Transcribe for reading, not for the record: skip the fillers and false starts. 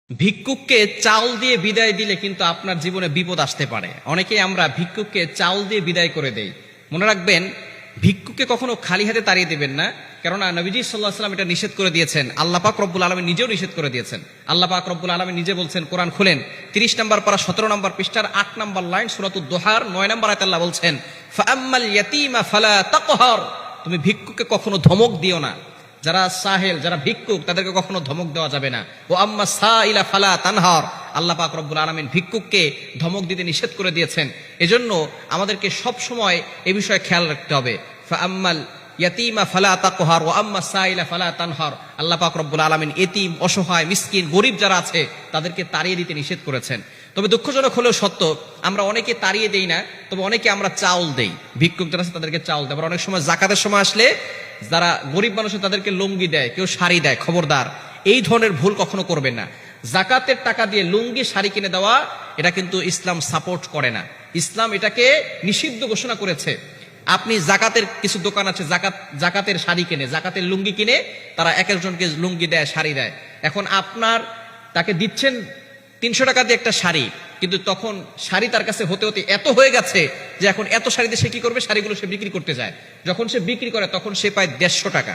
ভিক্ষুককে চাউল দিয়ে বিদায় দিলে কিন্তু আপনার জীবনে বিপদ আসতে পারে। অনেকেই আমরা ভিক্ষুককে চাউল দিয়ে বিদায় করে দেই। মনে রাখবেন, ভিক্ষুককে কখনো খালি হাতে তাড়িয়ে দেবেন না, কেননা নবীজি সাল্লাল্লাহু আলাইহি ওয়াসাল্লাম এটা নিষেধ করে দিয়েছেন। আল্লাহ পাক রব্বুল আলামিন নিজেও নিষেধ করে দিয়েছেন। আল্লাহ পাক রব্বুল আলামিন নিজে বলছেন, কোরআন খুলেন 30 নম্বর পারা 17 নম্বর পৃষ্ঠার 8 নম্বর লাইন, সূরাতুদ দোহার 9 নম্বর আয়াতে আল্লাহ বলছেন, ফাআম্মাল ইয়াতীমা ফালা তাকহার, তুমি ভিক্ষুককে কখনো ধমক দিও না। যারা সাহেল, যারা ভিক্ষুক, তাদেরকে কখনো ধমক দেওয়া যাবে না। ও আম্মা সাইলা ফালা তানহার, আল্লাহ পাক রব্বুল আলামিন ভিক্ষুককে ধমক দিতে নিষেধ করে দিয়েছেন। এজন্য আমাদেরকে সব সময় এই বিষয়ে খেয়াল রাখতে হবে। ফাআম্মাল ইয়াতীমা ফালা তাকহার ওয়া আম্মা সাইলা ফালা তানহার, আল্লাহ পাক রব্বুল আলামিন এতিম, অসহায়, মিসকিন, গরিব যারা আছে তাদেরকে তাড়িয়ে দিতে নিষেধ করেছেন। তবে দুঃখজনক হলেও সত্য, আমরা অনেকে তাড়িয়ে দেই না, তবে অনেকে আমরা চাউল দেই। ভিক্ষুক যারা আছে তাদেরকে চাউল দেয়। আবার অনেক সময় জাকাতের সময় আসলে যারা গরিব মানুষ তাদেরকে লুঙ্গি দেয়, কেউ শাড়ি দেয়। খবরদার, এই ধরনের ভুল কখনো করবেন না। জাকাতের টাকা দিয়ে লুঙ্গি, শাড়ি কিনে দেওয়া, এটা কিন্তু ইসলাম সাপোর্ট করে না। ইসলাম এটাকে নিষিদ্ধ ঘোষণা করেছে। আপনি জাকাতের কিছু দোকান আছে, জাকাতের শাড়ি কিনে, জাকাতের লুঙ্গি কিনে তারা এক একজনকে লুঙ্গি দেয়, শাড়ি দেয়। এখন আপনার তাকে দিচ্ছেন 300 টাকা দিয়ে একটা শাড়ি, কিন্তু তখন শাড়ি তার কাছে হতে হতে এত হয়ে গেছে যে এখন এত শাড়িতে সে কি করবে, শাড়িগুলো সে বিক্রি করতে যায়। যখন সে বিক্রি করে তখন সে পায় 150 টাকা।